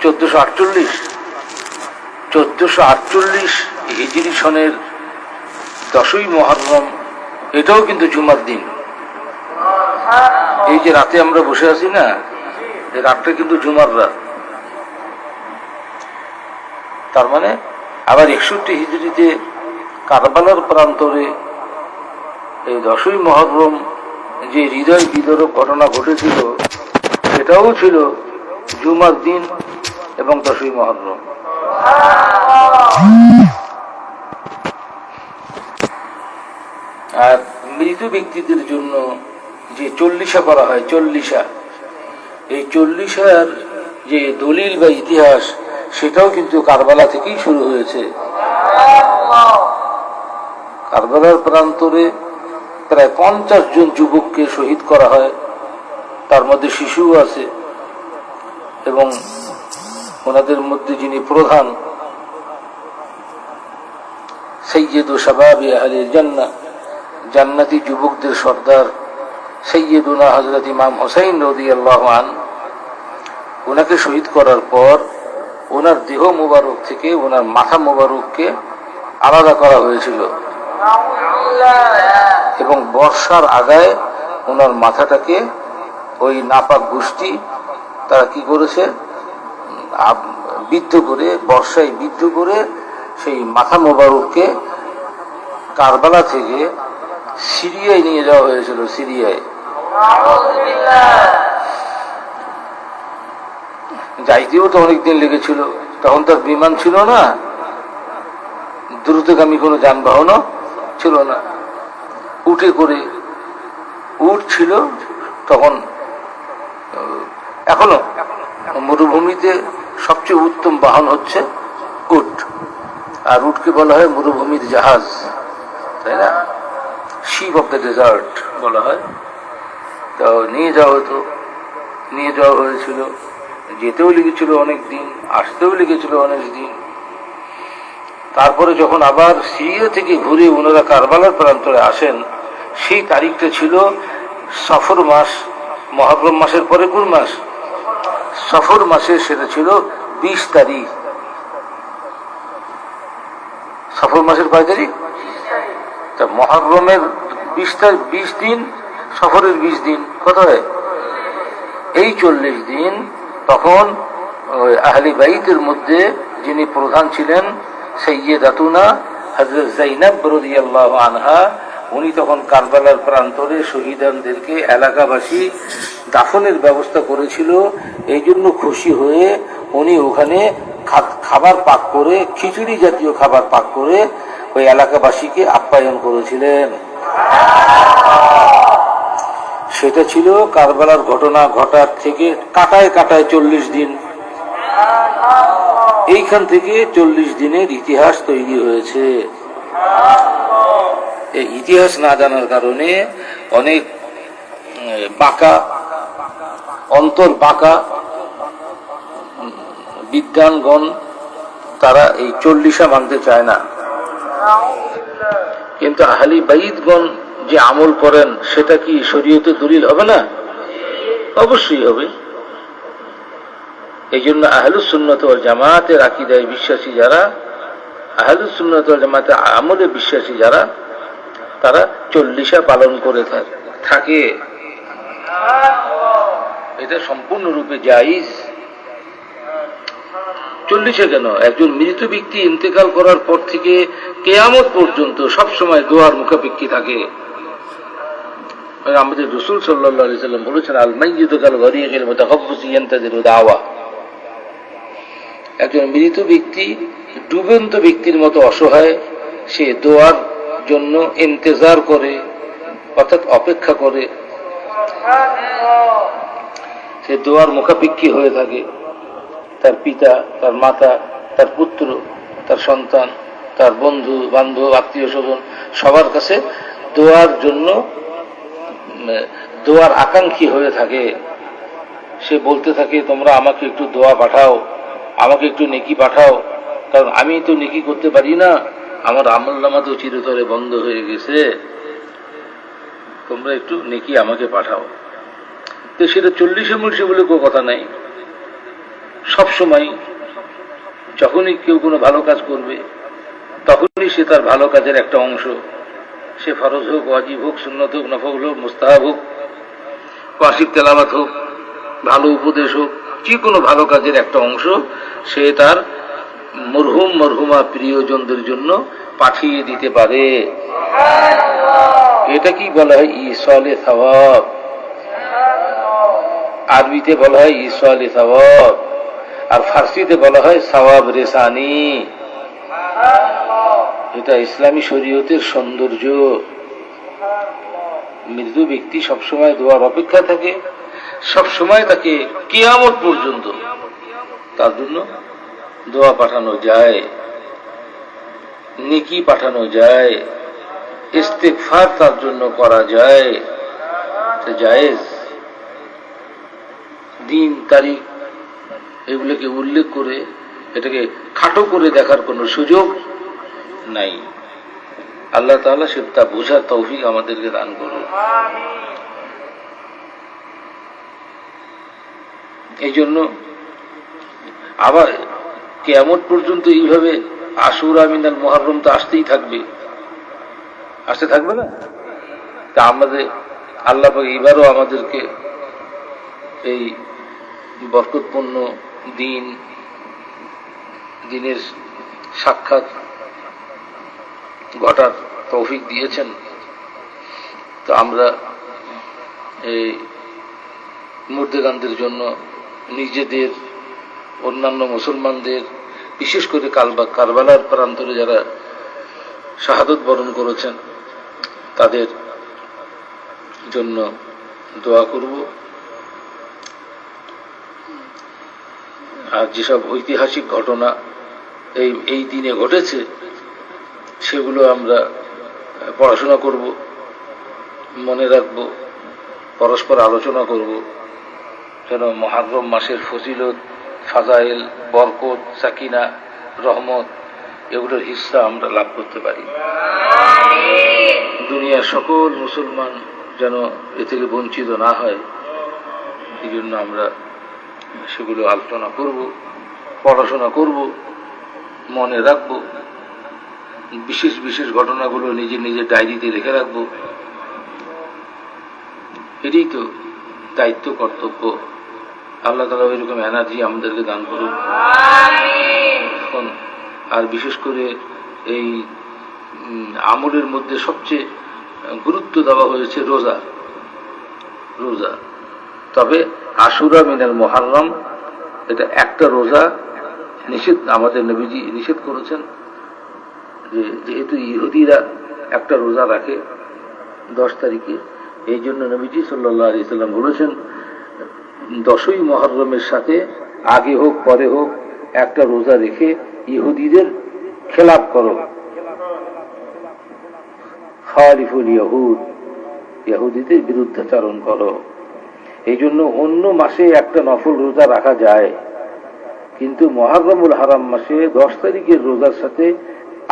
1448 হিজরি সনের 10ই মুহররম, এটাও কিন্তু জুমার দিন। এই যে রাতে আমরা বসে আছি না, এই রাতটা কিন্তু জুমার রাত। তার মানে আবার 61 হিজরিতে কারবালার প্রান্তরে এই 10ই মুহররম যে হৃদয় বিদারক ঘটনা ঘটেছিল, সেটাও ছিল জুমার দিন এবং 10ই মুহররম। আর মৃত ব্যক্তিদের জন্য যে চল্লিশা করা হয়, এই চল্লিশার যে দলিল বা ইতিহাস, সেটাও কিন্তু কারবালা থেকেই শুরু হয়েছে। কারবালার প্রান্তরে প্রায় 50 জন যুবককে শহীদ করা হয়, তার মধ্যে শিশুও আছে, এবং ওনাদের মধ্যে যিনি প্রধান, সৈয়দু শাবাবি আহলিল জান্নাহ, জান্নাতি যুবকদের সর্দার সৈয়দুনা হযরত ইমাম হুসাইন রাদিয়াল্লাহু আনহু, ওনাকে শহীদ করার পর ওনার দেহ মোবারক থেকে ওনার মাথা মোবারককে আলাদা করা হয়েছিল, এবং বর্ষার আগায় ওনার মাথাটাকে ওই নাপাক গোষ্ঠী তারা কি করেছে, বিদ্ধ করে, বর্ষায় বিদ্ধ করে সেই মাথা মোবারককে কারবালা থেকে সিরিয়ায় নিয়ে যাওয়া হয়েছিল। সিরিয়ায় যাইতেও তো অনেকদিন লেগেছিল, তখন তার বিমান ছিল না, দ্রুতগামী কোনো যানবাহনও ছিল না, উটে করে, উট ছিল তখন। এখনো মরুভূমিতে সবচেয়ে উত্তম বাহন হচ্ছে উট, আর উটকে বলা হয় মরুভূমির জাহাজ, তাই না? শিপ অফ দ্য ডেজার্ট বলা হয়। তো নিয়ে যাওয়া হয়েছিল, যেতেও লেগেছিল অনেক দিন, আসতেও লেগেছিল অনেক দিন। তারপরে যখন আবার সিরিয়া থেকে ঘুরে ওনারা কারবালার প্রান্তরে আসেন, সেই তারিখটা ছিল সফর মাস। মুহররম মাসের পরে কোন মাস? সফর মাসে, সেটা ছিল 20 তারিখ। সফর মাসের কয় তারিখ? তা মুহররমের 20 দিন, সফরের 20 দিন, কত হয়? এই 40 দিন। তখন আহলি বাইতের মধ্যে যিনি প্রধান ছিলেন সাইয়্যিদাতুনা হযরত যায়েনব রাদিয়াল্লাহু আনহা, উনি তখন কারবালার প্রান্তরে শহীদদেরকে এলাকাবাসী দাফনের ব্যবস্থা করেছিল। এই জন্য খুশি হয়ে উনি ওখানে খাবার পাক করে, খিচুড়ি জাতীয় খাবার পাক করে ওই এলাকাবাসীকে আপ্যায়ন করেছিলেন। সেটা ছিল কারবালার ঘটনা ঘটার থেকে কাটায় 40 দিন। এইখান থেকে 40 দিনের ইতিহাস তৈরি হয়েছে। এই ইতিহাস না জানার কারণে অনেক অন্তর বাঁকা বিদ্বানগণ তারা এই 40 মানতে চায় না। কিন্তু আহলি বাইতগণ যে আমল করেন, সেটা কি শরীয়তে দলিল হবে না? অবশ্যই হবে। এই জন্য আহলুস সুন্নাত ওয়াল জামাতের আকীদায় বিশ্বাসী যারা, আহলুস সুন্নাত ওয়াল জামাতের আমলে বিশ্বাসী যারা, তারা 40 পালন করে থাকে। এটা সম্পূর্ণরূপে জায়েজ। 40 কেন? একজন মৃত ব্যক্তি ইন্তেকাল করার পর থেকে কিয়ামত পর্যন্ত সবসময় দোয়ার মুখাপেক্ষী থাকে। আমাদের রাসূল সাল্লাল্লাহু আলাইহি ওয়াসাল্লাম বলেছেন, আল মাইয়িতু কাল গরীকিল মুতাখাফফিস ইয়ানতাজিরু দাওয়া। একজন মৃত ব্যক্তি ডুবন্ত ব্যক্তির মতো অসহায়, সে দোয়ার জন্য ইন্তজার করে, অর্থাৎ অপেক্ষা করে, সে দোয়ার মুখাপেক্ষী হয়ে থাকে। তার পিতা, তার মাতা, তার পুত্র, তার সন্তান, তার বন্ধু বান্ধব, আত্মীয় স্বজন, সবার কাছে দোয়ার জন্য, দোয়ার আকাঙ্ক্ষী হয়ে থাকে। সে বলতে থাকে, তোমরা আমাকে একটু দোয়া পাঠাও, আমাকে একটু নেকি পাঠাও, কারণ আমি তো নেকি করতে পারি না, আমার আমলনামা তো চিরতরে বন্ধ হয়ে গেছে, তোমরা একটু নেকি আমাকে পাঠাও। তো সেটা 40 বলে কোনো কথা নাই, সবসময় যখনই কেউ কোনো ভালো কাজ করবে তখনই সে তার ভালো কাজের একটা অংশ, সে ফরজ হোক, ওয়াজিব হোক, সুন্নত হোক, নফল হোক, মুস্তাহাব হোক, ওয়াজিব তেলাওয়াত হোক, ভালো উপদেশ হোক, যে কোনো ভালো কাজের একটা অংশ সে তার মরহুম মরহুমা প্রিয়জনদের জন্য পাঠিয়ে দিতে পারে। এটা কি বলা হয়? ইসালে সওয়াব। আরবিতে বলা হয় ইসালে সওয়াব, আর ফার্সিতে বলা হয় সওয়াব রেসানি। এটা ইসলামী শরীয়তের সৌন্দর্য। মৃত্যু ব্যক্তি সবসময় দোয়ার অপেক্ষা থাকে, সবসময় তাকে কিয়ামত পর্যন্ত তার জন্য দোয়া পাঠানো যায়, নেকি পাঠানো যায়, ইস্তেগফার তার জন্য করা যায়। জায়েজ। দিন তারিখ এগুলোকে উল্লেখ করে এটাকে খাটো করে দেখার কোনো সুযোগ নাই। আল্লাহ তাআলা সেটা বোঝার তৌফিক আমাদেরকে দান করুন। এই জন্য আবার কিয়ামত পর্যন্ত এইভাবে আশুরা মিনাল মুহররম তো আসতেই থাকবে, আসতে থাকবে না? তা আমাদের আল্লাহ পাক এবারও আমাদেরকে এই বরকতপূর্ণ দিনের সাক্ষাৎ ঘটার তৌফিক দিয়েছেন। তো আমরা এই মুর্দেগানদের জন্য, নিজেদের, অন্যান্য মুসলমানদের, বিশেষ করে কারবালার প্রান্তরে যারা শাহাদত বরণ করেছেন তাদের জন্য দোয়া করব। আর যেসব ঐতিহাসিক ঘটনা এই দিনে ঘটেছে সেগুলো আমরা পড়াশোনা করব, মনে রাখব, পরস্পর আলোচনা করব, যেন মুহররম মাসের ফজিলত, ফাজাইল, বরকত, সাকিনা, রহমত এগুলোর হিস্সা আমরা লাভ করতে পারি। দুনিয়ার সকল মুসলমান যেন এ থেকে বঞ্চিত না হয়, এই জন্য আমরা সেগুলো আলোচনা করব, পড়াশোনা করব, মনে রাখব, বিশেষ বিশেষ ঘটনাগুলো নিজের নিজের ডায়েরিতে লিখে রাখব। এটাই তো দায়িত্ব, কর্তব্য। আল্লাহ তাআলা এরকম এনার্জি আমাদেরকে দান করুন। এখন আর বিশেষ করে এই আমলের মধ্যে সবচেয়ে গুরুত্ব দেওয়া হয়েছে রোজা। তবে আশুরা মিনাল মুহররম এটা একটা রোজা নিষেধ, আমাদের নবীজি নিষেধ করেছেন। যেহেতু ইহুদিরা একটা রোজা রাখে 10 তারিখে, এই জন্য নবীজি সাল্লাল্লাহু আলাইহি সাল্লাম বলেছেন 10ই মুহররমের সাথে আগে হোক পরে হোক একটা রোজা রেখে ইহুদিদের খেলাফ করো। খালিফুল ইয়াহুদ, ইহুদিদের বিরুদ্ধাচরণ করো। এই জন্য অন্য মাসে একটা নফল রোজা রাখা যায়, কিন্তু মুহররমুল হারাম মাসে 10 তারিখের রোজার সাথে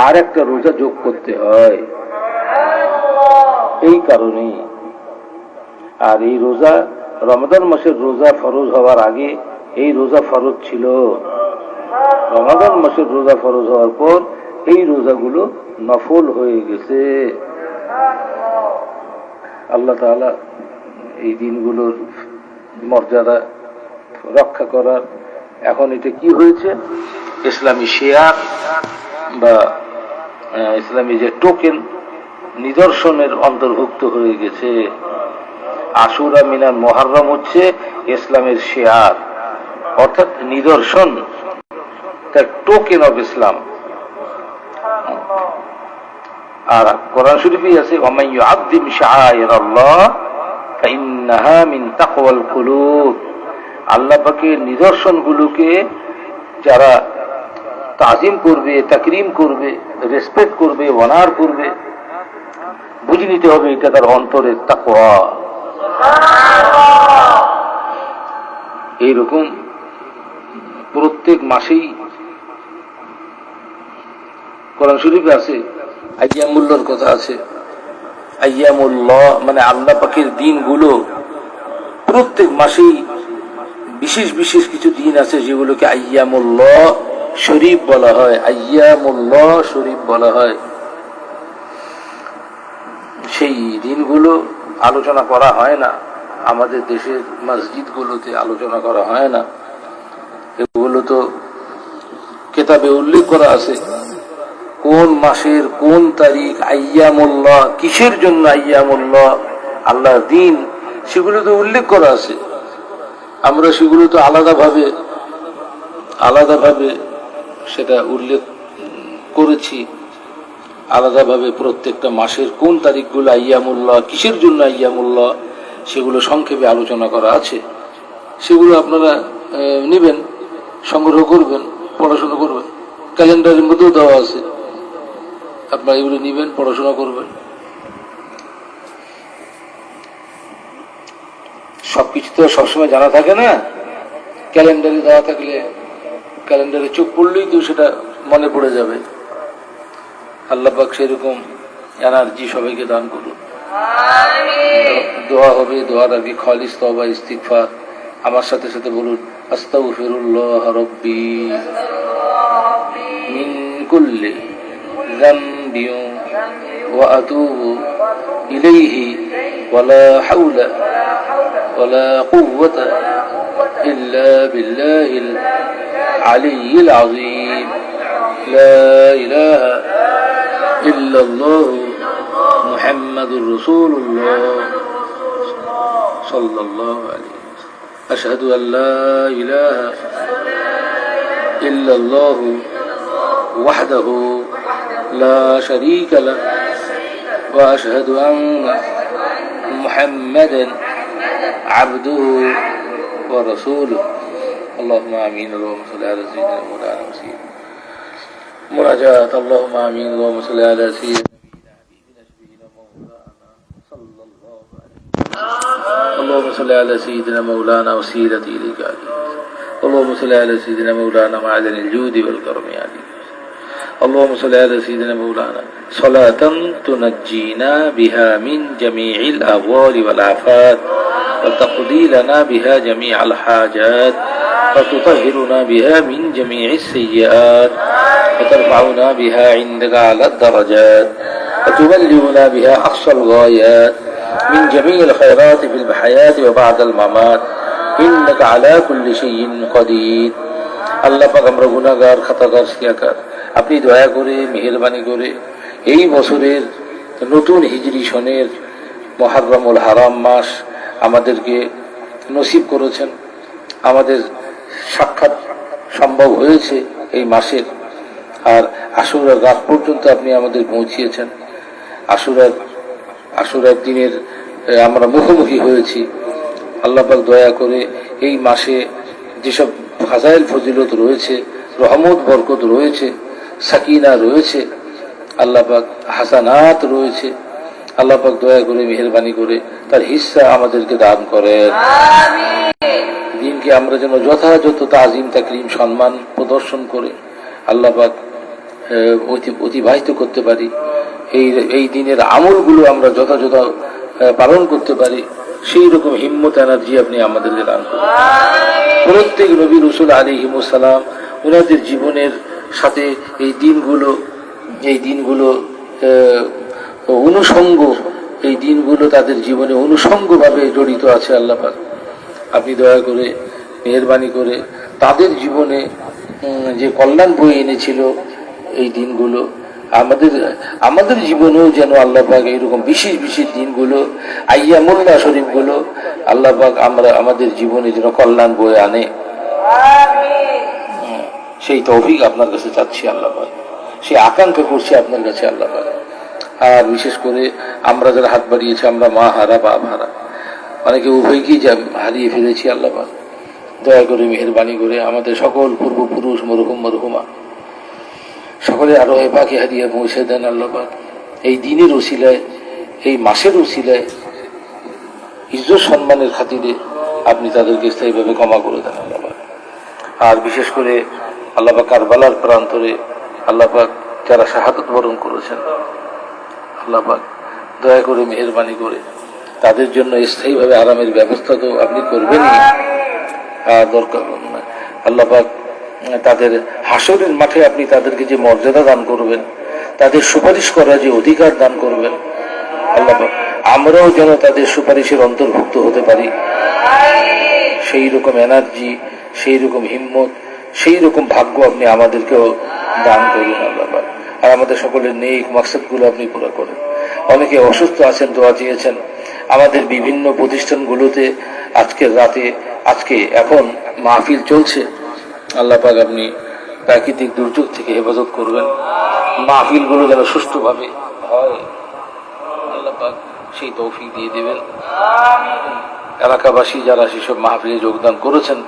আর একটা রোজা যোগ করতে হয়। এই কারণেই। আর এই রোজা রমাদান মাসের রোজা ফরজ হওয়ার আগে এই রোজা ফরজ ছিল। রমাদান মাসের রোজা ফরজ হওয়ার পর এই রোজাগুলো নফল হয়ে গেছে। আল্লাহ তাআলা এই দিনগুলোর মর্যাদা রক্ষা করার, এখন এটা কি হয়েছে, ইসলামী শেয়ার বা ইসলামী যে টোকেন, নিদর্শনের অন্তর্ভুক্ত হয়ে গেছে। আশুরা মিনাল মুহররম হচ্ছে ইসলামের শেয়ার, অর্থাৎ নিদর্শন, টোকেন অফ ইসলাম। আর কোরআন শরীফে আছে ওয়ামান ইউআযযিম শাআইরাল্লাহ ফাইন্নাহা মিন তাকওয়াল কুলুব। আল্লাহ পাকের নিদর্শনগুলোকে যারা তাজিম করবে, তাকরিম করবে, রেসপেক্ট করবে, অনার করবে, বুঝে নিতে হবে এটা তার অন্তরের তাকওয়া। এইরকম প্রত্যেক মাসেই কোরআন শরীফে আছে আইয়ামুল্লাহর কথা আছে। আইয়ামুল্লাহ মানে আল্লাহ পাকের দিনগুলো প্রত্যেক মাসেই বিশেষ বিশেষ কিছু দিন আছে যেগুলোকে আইয়ামুল্লাহ শরীফ বলা হয়, আইয়ামুল্লাহ শরীফ বলা হয়। সেই দিনগুলো আলোচনা করা হয় না, আমাদের দেশের মসজিদগুলোতে আলোচনা করা হয় না। এগুলো তো কিতাবে উল্লেখ করা আছে কোন মাসের কোন তারিখ আইয়ামুল্লাহ, কিসের জন্য আইয়ামুল্লাহ, আল্লাহর দিন, সেগুলো তো উল্লেখ করা আছে। আমরা সেগুলো তো আলাদাভাবে সেটা উল্লেখ করেছি, আলাদাভাবে প্রত্যেকটা মাসের কোন তারিখগুলো আইয়ামুল্লাহ, কিসের জন্য আইয়ামুল্লাহ, সেগুলো সংক্ষেপে আলোচনা করা আছে। সেগুলো আপনারা নেবেন, সংগ্রহ করবেন, পড়াশোনা করবেন। ক্যালেন্ডারের মধ্যেও দেওয়া আছে, আপনারা এগুলো নেবেন, পড়াশোনা করবেন। সবকিছু তো সবসময় জানা থাকে না। ক্যালেন্ডারে দেওয়া থাকলে ক্যালেন্ডারে চোখ পড়লেই তো সেটা মনে পড়ে যাবে। আল্লাহ পাক সেরকম এনার্জি সবাইকে দান করুন। দোয়া হবে, দোয়ার আগে খালিস তওবা ইস্তিগফার আমার সাথে সাথে বলুন, আস্তাগফিরুল্লাহ রাব্বি মিন কুল্লি যামবি ওয়া আতুবু ইলাইহি ওয়ালা হাওলা ওয়ালা কুওয়াতা ইল্লা বিল্লাহিল আলিয়্যিল আযীম। লা ইলাহা ইল্লাল্লাহু মুহাম্মাদুর রাসূলুল্লাহ সাল্লাল্লাহু আলাইহি ওয়াসাল্লাম। আশহাদু আল লা ইলাহা ইল্লাল্লাহু ওয়াহদাহু লা শারীকা লাহু ওয়া আশহাদু আন্না মুহাম্মাদান আবদুহু ওয়া রাসূলুহু। আল্লাহুম্মা আমিন। اللهم صل على سيدنا مولانا وسيدنا مناجات اللهم آمين اللهم صل على سيدنا اللهم صل على سيدنا مولانا وسيلتي إليك عليه اللهم صل على سيدنا مولانا معدن الجود والكرم عليه اللهم صل على سيدنا مولانا صلاة تنجينا بها من جميع الأهوال والآفات وتقضي لنا بها جميع الحاجات وتطهرنا بها من جميع السيئات وترفعنا بها عندك على الدرجات وتبلغنا بها أقصى الغايات من جميع الخيرات في الحياة وبعد الممات إنك على كل شيء قدير। আল্লাহ পাক আমরা গুনাহগার, খাতাগার, শিয়াকার, আপনি দয়া করে মেহেরবানি করে এই বছরের নতুন হিজরি সনের মুহররমুল হারাম মাস আমাদেরকে নসিব করেছেন। আমাদের সাক্ষাৎ সম্ভব হয়েছে এই মাসের। আর আশুরার রাত পর্যন্ত আপনি আমাদের পৌঁছিয়েছেন। আশুরার দিনের আমরা মুখোমুখি হয়েছি। আল্লাহ পাক দয়া করে এই মাসে যেসব ফাজাইল ফজিলত রয়েছে, রহমত বরকত রয়েছে, সাকিনা রয়েছে, আল্লাহ পাক হাসানাত রয়েছে, আল্লাহ পাক দয়া করে মেহেরবানি করে তার হিস্সা আমাদেরকে দান করেন। দিনকে আমরা যেন যথাযথ তাজিম তাকরিম সম্মান প্রদর্শন করে আল্লাহ পাক অতিবাহিত করতে পারি। এই দিনের আমলগুলো আমরা যথাযথ পালন করতে পারি, সেই রকম হিম্মত এনার্জি আপনি আমাদেরকে দান করুন। প্রত্যেক নবী রাসূল আলাইহিস সালাম ওনাদের জীবনের সাথে এই দিনগুলো অনুষঙ্গ, এই দিনগুলো তাদের জীবনে অনুষঙ্গভাবে জড়িত আছে। আল্লাহ পাক আপনি দয়া করে মেহেরবানি করে তাদের জীবনে যে কল্যাণ বয়ে এনেছিল এই দিনগুলো আমাদের জীবনেও যেন আল্লাহ পাক এইরকম বিশেষ বিশেষ দিনগুলো আইয়ামুল্লাহ শরীফগুলো আল্লাহ পাক আমাদের জীবনে যেন কল্যাণ বয়ে আনে, সেই তৌফিক আপনার কাছে চাচ্ছি আল্লাহ পাক, সেই আকাঙ্ক্ষা করছি আপনার কাছে আল্লাহ পাক। আর বিশেষ করে আমরা যারা হাত বাড়িয়েছি, আমরা মা হারা বাপ হারা, অনেকে উভয়কেই হারিয়ে ফেলেছি। আল্লাহ পাক দয়া করে মেহেরবানি করে আমাদের সকল পূর্বপুরুষ মরহুম মরহুমা সকলে আরো পাকে হারিয়ে পৌঁছে দেন আল্লাহ পাক। এই দিনের ওসিলায়, এই মাসের ওসিলায় ইজ্জত সম্মানের খাতিরে আপনি তাদেরকে স্থায়ীভাবে ক্ষমা করে দেন আল্লাহ পাক। আর বিশেষ করে আল্লাহ পাক কারবালার প্রান্তরে আল্লাহ পাক যারা শাহাদাত বরণ করেছেন, আল্লাহ পাক দয়া করে মেহেরবানি করে তাদের জন্য স্থায়ীভাবে আরামের ব্যবস্থা তো আপনি করবেনই, দরকার আল্লাহ পাক তাদের হাসরের মাঠে আপনি তাদেরকে যে মর্যাদা দান করবেন, তাদের সুপারিশ করার যে অধিকার দান করবেন আল্লাহ পাক, আমরাও যেন তাদের সুপারিশের অন্তর্ভুক্ত হতে পারি, সেই রকম এনার্জি, সেই রকম হিম্মত, সেই রকম ভাগ্য আপনি আমাদেরকেও দান করুন আল্লাহ পাক। আর আমাদের সকলের নেক মাকসাদগুলো আপনি পুরো করেন। অনেকে অসুস্থ আছেন, দোয়া চেয়েছেন। আমাদের বিভিন্ন প্রতিষ্ঠানগুলোতে আজকের রাতে, এখন মাহফিল চলছে, আল্লাহ পাক আপনি প্রাকৃতিক দুর্যোগ থেকে হেফাজত করবেন, মাহফিলগুলো যেন সুষ্ঠুভাবে হয় আল্লাহ পাক সেই তৌফিক দিয়ে দেবেন। এলাকাবাসী যারা সেসব মাহফিলে যোগদান করেছেন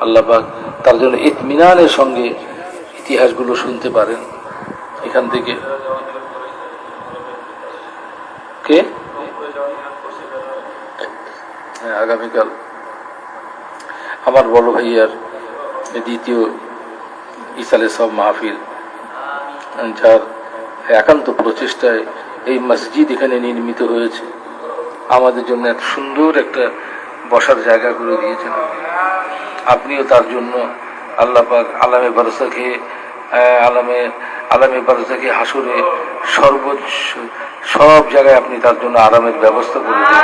আল্লাহ পাক তার জন্য ইতমিনানের সঙ্গে ইতিহাসগুলো শুনতে পারেন। এখান থেকে কে আগামীকাল আমার বড় ভাইয়ার দ্বিতীয় ইসালে সব মাহফিল, যার একান্ত প্রচেষ্টায় এই মসজিদ এখানে নির্মিত হয়েছে, আমাদের জন্য এক সুন্দর একটা বসার জায়গা করে দিয়েছেন। আপনিও তার জন্য আল্লাহ পাক আলামে বারসাখে আলামে বারসাখে হাসরে সর্বোচ্চ সব জায়গায় আপনি তার জন্য আরামের ব্যবস্থা করে দেন।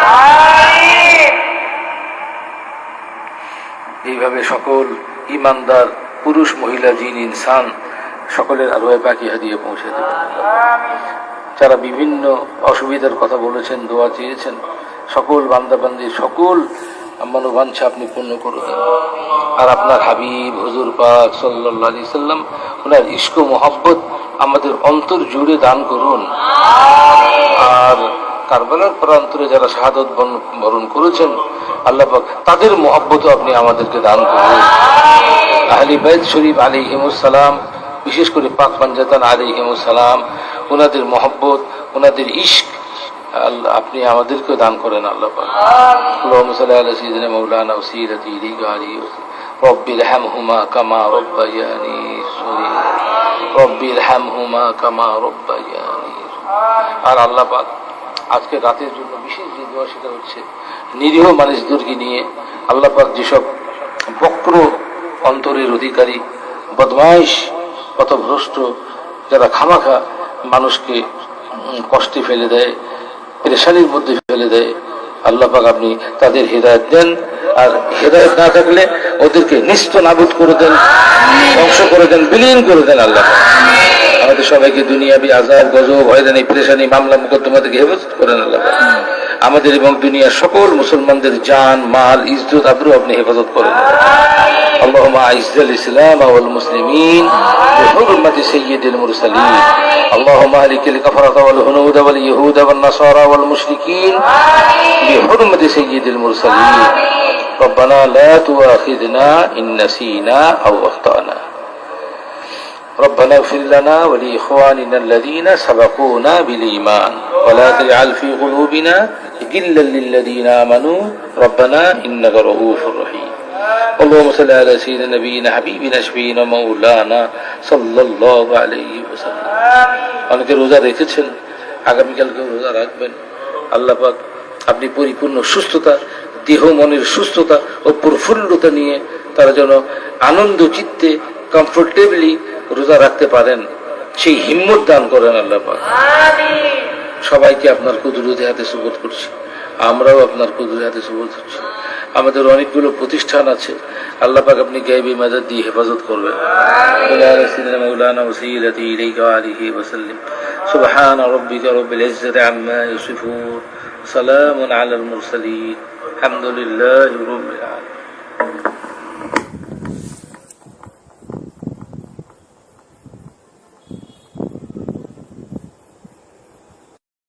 এইভাবে সকল ইমানদার পুরুষ মহিলা জিন ইনসান সকলের আরওয়ায়ে পাকিহা দিয়ে পৌঁছে দেবেন। যারা বিভিন্ন অসুবিধার কথা বলেছেন, দোয়া চেয়েছেন, সকল বান্দাবান্দির সকল মনোবাঞ্ছা আপনি পূর্ণ করে দেন। আর আপনার হাবিব হুজুর পাক সাল্লাল্লাহু আলাইহি সাল্লাম, ওনার ইশক ও মহব্বত আমাদের অন্তর জুড়ে দান করুন। আর কারবালার প্রান্তরে যারা শাহাদত বরণ করেছেন আল্লাহ পাক তাদের মহব্বতও আপনি আমাদেরকে দান করুন। আহলে বাইত শরীফ আলাইহিমুস সালাম, বিশেষ করে পাক পাঞ্জাতান আলাইহিমুস সালাম, ওনাদের মহব্বত, ওনাদের ইশক আল্লাহ আপনি আমাদেরকেও দান করেন আল্লাহ পাক। আল্লাহুম্মা সাল্লি আলা সাইয়্যিদিনা মাওলানা ওয়াসিলাতি ইলাইকা রব্বির হামহুমা কামা রব্বায়ানি সগীরা, রব্বির হামহুমা কামা রব্বায়ানি। আর আল্লাহ পাক আজকে রাতের জন্য বিশেষ যে দোয়া সেটা হচ্ছে নিরীহ মানুষদেরকে নিয়ে আল্লাহ পাক যেসব বক্র অন্তরের অধিকারী, বদমাইশ, পথভ্রষ্ট, যারা খামাখা মানুষকে কষ্টে ফেলে দেয়, পেরেশানির মধ্যে ফেলে দেয়, আল্লাহ পাক আপনি তাদের হেদায়েত দেন। আর হেদায়েত না থাকলে ওদেরকে নিস্ত নাবুদ করে দেন, ধ্বংস করে দেন, বিলীন করে দেন আল্লাহ পাক। আমাদের সবাইকে দুনিয়াবি আযাব, গজব, হয়রানি, পেরেশানি, মামলা মুকদ্দমা থেকে হেফাজত করেন আল্লাহ পাক। আমাদের এবং দুনিয়ার সকল মুসলমানদের জান, মাল, ইজ্জত, আবরু আপনি হেফাজত করেন। اللهم أعز الإسلام والمسلمين بحرمة سيد المرسلين. اللهم أهلك الكفرة والهنود واليهود والنصارى والمشركين بحرمة سيد المرسلين. ربنا لا تؤاخذنا إن نسينا أو أخطأنا. ربنا اغفر لنا ولإخواننا الذين سبقونا بالإيمان ولا تجعل في قلوبنا غلا للذين آمنوا ربنا إنك رؤوف رحيم. اللهم صل على سيدنا نبينا حبيبنا شفينا مولانا সাল্লাল্লাহু আলাইহি ওয়াসাল্লাম। অনেকে রোজা রেখেছেন, আগামীকালকে রোজা রাখবেন। আল্লাহ পাক আপনি পরিপূর্ণ সুস্থতা, দেহ মনের সুস্থতা ও প্রফুল্লতা নিয়ে তারা যেন আনন্দ চিত্তে কমফোর্টেবলি রোজা রাখতে পারেন, সেই হিম্মত দান করেন আল্লাহ পাক। সবাইকে আপনার কুদরতি হাতে সুবর্দ করছি, আমরাও আপনার কুদরতি হাতে সুবর্দ করছি। আমাদের অনেকগুলো প্রতিষ্ঠান আছে, আল্লাহ পাক আপনি গায়বী মাদাদ দিয়ে হেফাজত করবেন। মাওলানা ওয়াসিলাতি ইলাইকা আলিহি ওয়াসাল্লাম। সুবহান রাব্বিকা রাব্বিল ইজ্জাতি আম্মা ইয়াসিফুন, সালামুন আলাল মুরসালিন, আলহামদুলিল্লাহি রাব্বিল আলামিন।